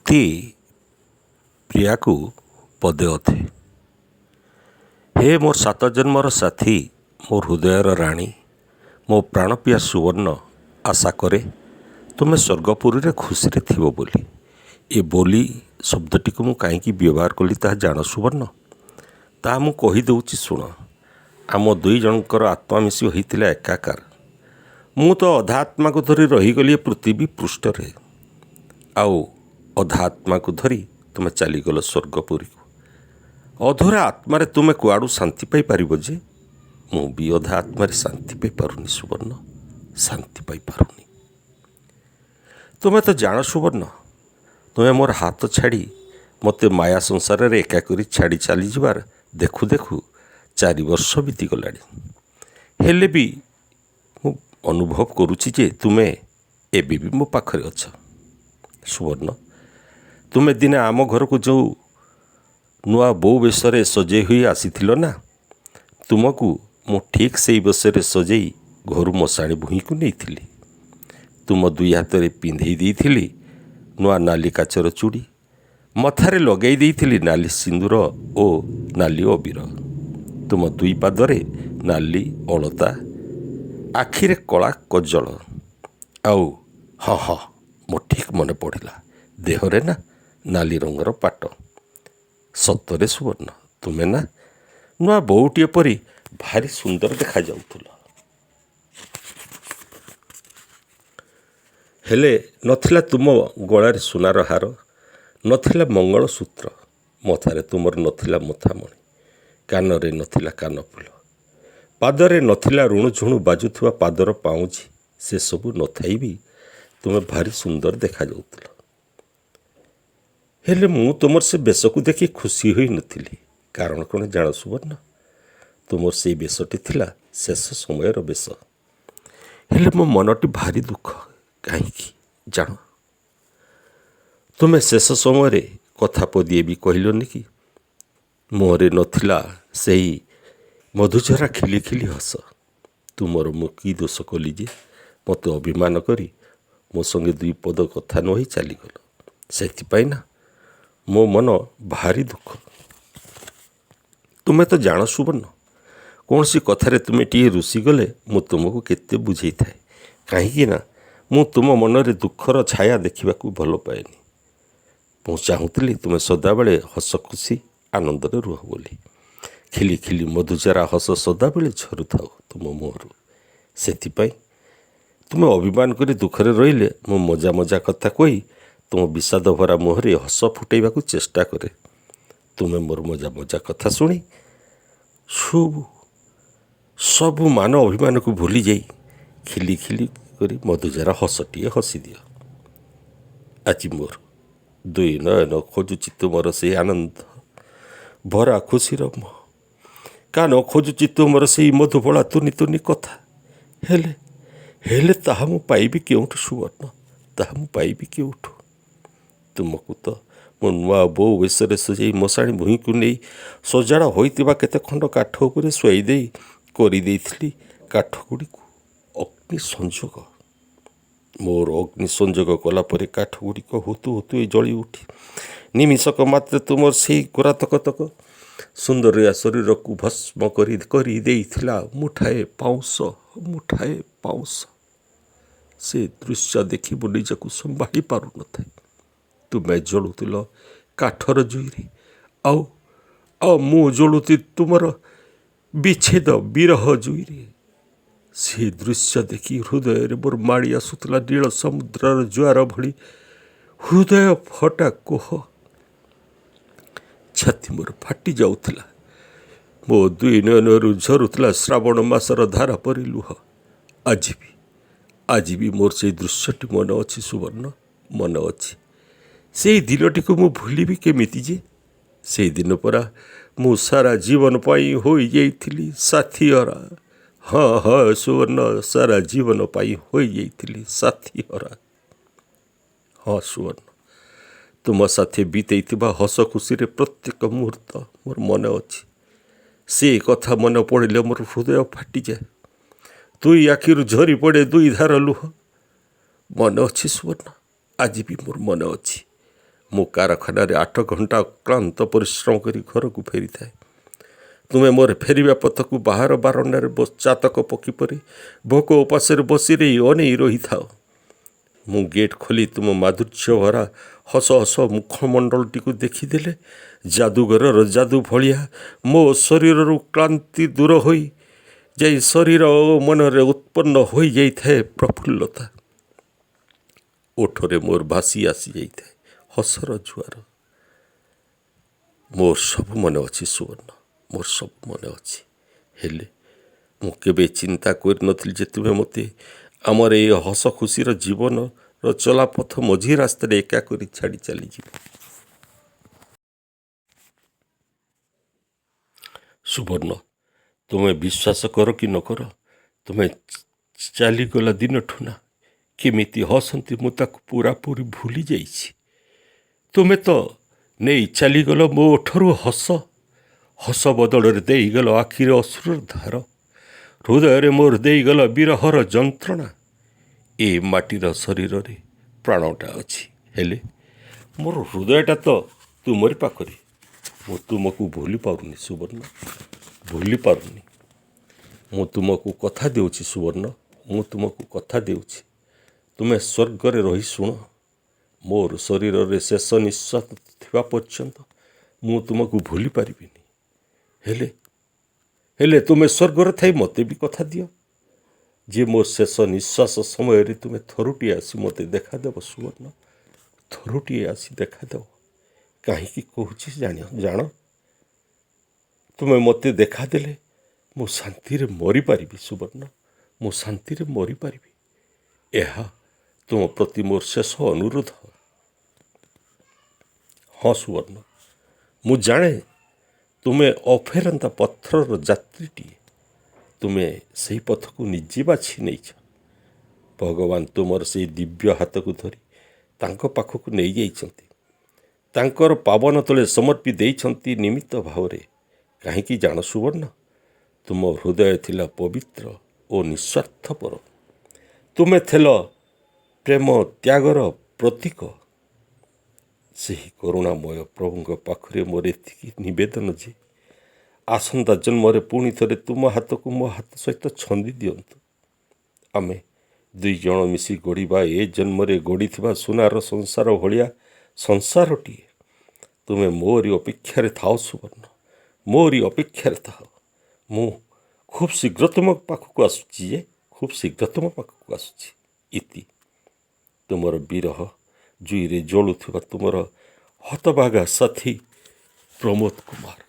ଅତି ପ୍ରିୟାକୁ ପଦେ ଅଧେ। ହେ ମୋର ସାତ ଜନ୍ମର ସାଥୀ, ମୋ ହୃଦୟର ରାଣୀ, ମୋ ପ୍ରାଣପ୍ରିୟା ସୁବର୍ଣ୍ଣ, ଆଶା କରେ ତୁମେ ସ୍ୱର୍ଗପୁରୀରେ ଖୁସିରେ ଥିବ ବୋଲି। ଏ ବୋଲି ଶବ୍ଦଟିକୁ ମୁଁ କାହିଁକି ବ୍ୟବହାର କଲି ତାହା ଜାଣ ସୁବର୍ଣ୍ଣ? ତାହା ମୁଁ କହିଦେଉଛି ଶୁଣ। ଆମ ଦୁଇ ଜଣଙ୍କର ଆତ୍ମା ମିଶି ହୋଇଥିଲା ଏକାକାର। ମୁଁ ତ ଅଧା ଆତ୍ମାକୁ ଧରି ରହିଗଲି ଏ ପୃଥିବୀ ପୃଷ୍ଠରେ, ଆଉ ଅଧା ଆତ୍ମାକୁ ଧରି ତୁମେ ଚାଲିଗଲ ସ୍ୱର୍ଗପୁରୀକୁ। ଅଧୁରା ଆତ୍ମାରେ ତୁମେ କୁଆଡ଼ୁ ଶାନ୍ତି ପାଇପାରିବ ଯେ? ମୁଁ ବି ଅଧା ଆତ୍ମାରେ ଶାନ୍ତି ପାଇପାରୁନି ସୁବର୍ଣ୍ଣ, ଶାନ୍ତି ପାଇପାରୁନି। ତୁମେ ତ ଜାଣ ସୁବର୍ଣ୍ଣ, ତୁମେ ମୋର ହାତ ଛାଡ଼ି ମୋତେ ମାୟା ସଂସାରରେ ଏକା କରି ଛାଡ଼ି ଚାଲିଯିବାର ଦେଖୁ ଦେଖୁ 4 ବର୍ଷ ବିତିଗଲାଣି। ହେଲେ ବି ମୁଁ ଅନୁଭବ କରୁଛି ଯେ ତୁମେ ଏବେ ବି ମୋ ପାଖରେ ଅଛ ସୁବର୍ଣ୍ଣ। ତୁମେ ଦିନେ ଆମ ଘରକୁ ଯେଉଁ ନୂଆ ବୋଉ ବେଶରେ ସଜେଇ ହୋଇ ଆସିଥିଲ ନା, ତୁମକୁ ମୁଁ ଠିକ୍ ସେଇ ବେଶରେ ସଜେଇ ଘରୁ ମଶାଣି ଭୂଇଁକୁ ନେଇଥିଲି। ତୁମ 2 ହାତରେ ପିନ୍ଧେଇ ଦେଇଥିଲି ନୂଆ ନାଲି କାଚର ଚୁଡ଼ି, ମଥାରେ ଲଗାଇ ଦେଇଥିଲି ନାଲି ସିନ୍ଦୁର ଓ ନାଲି ଅବିର, ତୁମ 2 ପାଦରେ ନାଲି ଅଳତା, ଆଖିରେ କଳା କଜଳ, ଆଉ ହଁ ମୋ ଠିକ୍ ମନେ ପଡ଼ିଲା, ଦେହରେ ନା ନାଲି ରଙ୍ଗର ପାଟ। ସତରେ ସୁବର୍ଣ୍ଣ, ତୁମେ ନା ନୂଆ ବୋଉଟିଏ ପରି ଭାରି ସୁନ୍ଦର ଦେଖାଯାଉଥିଲ। ହେଲେ ନଥିଲା ତୁମ ଗଳାରେ ସୁନାର ହାର, ନଥିଲା ମଙ୍ଗଳସୂତ୍ର, ମଥାରେ ତୁମର ନଥିଲା ମଥାମଣି, କାନରେ ନଥିଲା କାନଫୁଲ, ପାଦରେ ନଥିଲା ରୁଣୁଝୁଣୁ ବାଜୁଥିବା ପାଦର ପାଉଁଜି। ସେସବୁ ନଥାଇ ବି ତୁମେ ଭାରି ସୁନ୍ଦର ଦେଖାଯାଉଥିଲ। ହେଲେ ମୁଁ ତୁମର ସେ ବେଶକୁ ଦେଖି ଖୁସି ହୋଇନଥିଲି। କାରଣ କ'ଣ ଜାଣ ସୁବର୍ଣ୍ଣ? ତୁମର ସେଇ ବେଶଟି ଥିଲା ଶେଷ ସମୟର ବେଶ। ହେଲେ ମୋ ମନଟି ଭାରି ଦୁଃଖ। କାହିଁକି ଜାଣ? ତୁମେ ଶେଷ ସମୟରେ କଥା ପଦିଏ ବି କହିଲନି କି? ମୁହଁରେ ନଥିଲା ସେହି ମଧୁଝରା ଖିଲି ଖିଲି ହସ। ତୁମର ମୁଁ କି ଦୋଷ କଲି ଯେ ମୋତେ ଅଭିମାନ କରି ମୋ ସଙ୍ଗେ 2 ପଦ କଥା ନ ହୋଇ ଚାଲିଗଲ? ସେଥିପାଇଁ ନା ମୋ ମନ ଭାରି ଦୁଃଖ। ତୁମେ ତ ଜାଣ ସୁବର୍ଣ୍ଣ, କୌଣସି କଥାରେ ତୁମେ ଟିକିଏ ରୁଷିଗଲେ ମୁଁ ତୁମକୁ କେତେ ବୁଝେଇଥାଏ। କାହିଁକି ନା ମୁଁ ତୁମ ମନରେ ଦୁଃଖର ଛାୟା ଦେଖିବାକୁ ଭଲ ପାଏନି। ମୁଁ ଚାହୁଁଥିଲି ତୁମେ ସଦାବେଳେ ହସ ଖୁସି ଆନନ୍ଦରେ ରୁହ ବୋଲି। ଖିଲି ଖିଲି ମଧୁଝରା ହସ ସଦାବେଳେ ଝରୁଥାଉ ତୁମ ମୁହଁରୁ। ସେଥିପାଇଁ ତୁମେ ଅଭିମାନ କରି ଦୁଃଖରେ ରହିଲେ ମୁଁ ମଜା ମଜା କଥା କହି ତୁମ ବିଷାଦ ଭରା ମୁହଁରେ ହସ ଫୁଟାଇବାକୁ ଚେଷ୍ଟା କରେ। ତୁମେ ମୋର ମଜା ମଜା କଥା ଶୁଣି ସବୁ ମାନ ଅଭିମାନକୁ ଭୁଲି ଯାଇ ଖିଲି ଖିଲି କରି ମଧୁଝରା ହସଟିଏ ହସିଦିଅ। ଆଜି ମୋର 2 ନୟନ ଖୋଜୁଛି ତୁମର ସେଇ ଆନନ୍ଦ ଭରା ଖୁସିର ମୁହଁ, କାନ ଖୋଜୁଛି ତୁମର ସେଇ ମଧୁବଳା ତୁନି ତୁନି କଥା। ହେଲେ ତାହା ମୁଁ ପାଇବି କେଉଁଠୁ ସୁବର୍ଣ୍ଣ? ତାହା ମୁଁ ପାଇବି କେଉଁଠୁ? ତୁମକୁ ତ ମୋ ନୂଆ ବୋଉ ବେଶରେ ସଜେଇ ମଶାଣି ଭୂଇଁକୁ ନେଇ ସଜାଡ଼ା ହୋଇଥିବା କେତେ ଖଣ୍ଡ କାଠ ଉପରେ ଶୁଆଇ ଦେଇ କରିଦେଇଥିଲି କାଠଗୁଡ଼ିକୁ ଅଗ୍ନି ସଂଯୋଗ। ମୋର ଅଗ୍ନି ସଂଯୋଗ କଲା ପରେ କାଠଗୁଡ଼ିକ ହୁତୁ ହୁତୁ ଜଳି ଉଠି ନିମିଷକ ମାତ୍ରେ ତୁମର ସେଇ ଗୋରାତକ ସୁନ୍ଦରିଆ ଶରୀରକୁ ଭସ୍ମ କରି ଦେଇଥିଲା ମୁଠାଏ ପାଉଁଶ। ସେ ଦୃଶ୍ୟ ଦେଖି ମୁଁ ନିଜକୁ ସମ୍ଭାଳି ପାରୁନଥାଏ। ତୁମେ ଜଳୁଥିଲ କାଠର ଜୁଇରେ, ଆଉ ମୁଁ ଜଳୁଥିଲି ତୁମର ବିଚ୍ଛେଦ ବିରହ ଜୁଇରେ। ସେ ଦୃଶ୍ୟ ଦେଖି ହୃଦୟରେ ମୋର ମାଡ଼ି ଆସୁଥିଲା ନୀଳ ସମୁଦ୍ରର ଜୁଆର ଭଳି ହୃଦୟ ଫଟା କୋହ। ଛାତି ମୋର ଫାଟି ଯାଉଥିଲା। ମୋ 2 ନୟନରୁ ଝରୁଥିଲା ଶ୍ରାବଣ ମାସର ଧାରା ପରି ଲୁହ। ଆଜି ବି ମୋର ସେଇ ଦୃଶ୍ୟଟି ମନେ ଅଛି ସୁବର୍ଣ୍ଣ, ମନେ ଅଛି। ସେଇ ଦିନଟିକୁ ମୁଁ ଭୁଲିବି କେମିତି ଯେ? ସେଇ ଦିନ ପରା ମୁଁ ସାରା ଜୀବନ ପାଇଁ ହୋଇଯାଇଥିଲି ସାଥୀହରା। ହଁ ସୁବର୍ଣ୍ଣ, ସାରା ଜୀବନ ପାଇଁ ହୋଇଯାଇଥିଲି ସାଥୀହରା। ହଁ ସୁବର୍ଣ୍ଣ, ତୁମ ସାଥେ ବିତେଇଥିବା ହସ ଖୁସିରେ ପ୍ରତ୍ୟେକ ମୁହୂର୍ତ୍ତ ମୋର ମନେ ଅଛି। ସେ କଥା ମନେ ପଡ଼ିଲେ ମୋର ହୃଦୟ ଫାଟିଯାଏ। 2 ଆଖିରୁ ଝରି ପଡ଼େ 2 ଧାର ଲୁହ। ମନେ ଅଛି ସୁବର୍ଣ୍ଣ, ଆଜି ବି ମୋର ମନେ ଅଛି। ମୁଁ କାରଖାନାରେ 8 ଘଣ୍ଟା ଅକ୍ଳାନ୍ତ ପରିଶ୍ରମ କରି ଘରକୁ ଫେରିଥାଏ। ତୁମେ ମୋର ଫେରିବା ପଥକୁ ବାହାର ବାରଣ୍ଡାରେ ଚାତକ ପକ୍ଷୀ ପରି ଭୋକ ଉପାସରେ ବସି ଅନେଇ ରହିଥାଅ। ମୁଁ ଗେଟ୍ ଖୋଲି ତୁମ ମାଧୁର୍ଯ୍ୟ ଭରା ହସ ହସ ମୁଖମଣ୍ଡଳଟିକୁ ଦେଖିଦେଲେ ଯାଦୁଘରର ଯାଦୁ ଭଳିଆ ମୋ ଶରୀରରୁ କ୍ଳାନ୍ତି ଦୂର ହୋଇ ଯାଇ ଶରୀର ଓ ମନରେ ଉତ୍ପନ୍ନ ହୋଇଯାଇଥାଏ ପ୍ରଫୁଲ୍ଲତା। ଓଠରେ ମୋର ଭାସି ଆସିଯାଇଥାଏ ହସର ଜୁଆର। ମୋର ସବୁ ମନେ ଅଛି ସୁବର୍ଣ୍ଣ, ମୋର ସବୁ ମନେ ଅଛି। ହେଲେ ମୁଁ କେବେ ଚିନ୍ତା କରିନଥିଲି ଯେ ତୁମେ ମୋତେ ଆମର ଏ ହସ ଖୁସିର ଜୀବନର ଚଲାପଥ ମଝି ରାସ୍ତାରେ ଏକା କରି ଛାଡ଼ି ଚାଲିଯିବ। ସୁବର୍ଣ୍ଣ, ତୁମେ ବିଶ୍ୱାସ କର କି ନ କର, ତୁମେ ଚାଲିଗଲା ଦିନଠୁ ନା କେମିତି ହସନ୍ତି ମୁଁ ତାକୁ ପୁରାପୁରି ଭୁଲି ଯାଇଛି। ତୁମେ ତ ନେଇ ଚାଲିଗଲ ମୋ ଓଠରୁ ହସ ବଦଳରେ ଦେଇଗଲ ଆଖିରେ ଅଶ୍ରୁର ଧାର, ହୃଦୟରେ ମୋର ଦେଇଗଲ ବିରହର ଯନ୍ତ୍ରଣା। ଏ ମାଟିର ଶରୀରରେ ପ୍ରାଣଟା ଅଛି, ହେଲେ ମୋର ହୃଦୟଟା ତ ତୁମରି ପାଖରେ। ମୁଁ ତୁମକୁ ଭୁଲି ପାରୁନି ସୁବର୍ଣ୍ଣ, ଭୁଲି ପାରୁନି। ମୁଁ ତୁମକୁ କଥା ଦେଉଛି ସୁବର୍ଣ୍ଣ, ମୁଁ ତୁମକୁ କଥା ଦେଉଛି। ତୁମେ ସ୍ୱର୍ଗରେ ରହି ଶୁଣ, ମୋର ଶରୀରରେ ଶେଷ ନିଶ୍ୱାସ ଥିବା ପର୍ଯ୍ୟନ୍ତ ମୁଁ ତୁମକୁ ଭୁଲି ପାରିବିନି। ହେଲେ ତୁମେ ସ୍ୱର୍ଗରେ ଥାଇ ମୋତେ ବି କଥା ଦିଅ ଯେ ମୋ ଶେଷ ନିଶ୍ୱାସ ସମୟରେ ତୁମେ ଥରୁଟିଏ ଆସି ମୋତେ ଦେଖାଦେବ ସୁବର୍ଣ୍ଣ, ଥରୁଟିଏ ଆସି ଦେଖାଦେବ। କାହିଁକି କହୁଛି ଜାଣ, ତୁମେ ମୋତେ ଦେଖାଦେଲେ ମୁଁ ଶାନ୍ତିରେ ମରିପାରିବି ସୁବର୍ଣ୍ଣ, ମୁଁ ଶାନ୍ତିରେ ମରିପାରିବି। ଏହା ତୁମ ପ୍ରତି ମୋର ଶେଷ ଅନୁରୋଧ। ହଁ ସୁବର୍ଣ୍ଣ, ମୁଁ ଜାଣେ ତୁମେ ଅଫେରନ୍ତା ପଥରର ଯାତ୍ରୀଟିଏ। ତୁମେ ସେହି ପଥକୁ ନିଜେ ବାଛି ନେଇଛ। ଭଗବାନ ତୁମର ସେହି ଦିବ୍ୟ ହାତକୁ ଧରି ତାଙ୍କ ପାଖକୁ ନେଇଯାଇଛନ୍ତି, ତାଙ୍କର ପାବନ ତଳେ ସମର୍ପି ଦେଇଛନ୍ତି ନିମିତ୍ତ ଭାବରେ। କାହିଁକି ଜାଣ ସୁବର୍ଣ୍ଣ, ତୁମ ହୃଦୟ ଥିଲା ପବିତ୍ର ଓ ନିଃସ୍ୱାର୍ଥପର। ତୁମେ ଥିଲ ପ୍ରେମ ତ୍ୟାଗର ପ୍ରତୀକ। ସେହି କରୁଣାମୟ ପ୍ରଭୁଙ୍କ ପାଖରେ ମୋର ଏତିକି ନିବେଦନ ଯେ ଆସନ୍ତା ଜନ୍ମରେ ପୁଣି ଥରେ ତୁମ ହାତକୁ ମୋ ହାତ ସହିତ ଛନ୍ଦି ଦିଅନ୍ତୁ। ଆମେ 2 ଜଣ ମିଶି ଗଢ଼ିବା ଏ ଜନ୍ମରେ ଗଢ଼ିଥିବା ସୁନାର ସଂସାର ଭଳିଆ ସଂସାରଟିଏ। ତୁମେ ମୋରି ଅପେକ୍ଷାରେ ଥାଅ ସୁବର୍ଣ୍ଣ, ମୋରି ଅପେକ୍ଷାରେ ଥାଅ। ମୁଁ ଖୁବ୍ ଶୀଘ୍ର ତୁମ ପାଖକୁ ଆସୁଛି ଖୁବ୍ ଶୀଘ୍ର ତୁମ ପାଖକୁ ଆସୁଛି। ଇତି ତୁମର ବିରହ ଜୁଇରେ ଜଳୁଥିବା ତୁମର ହତଭାଗା ସାଥୀ ପ୍ରମୋଦ କୁମାର।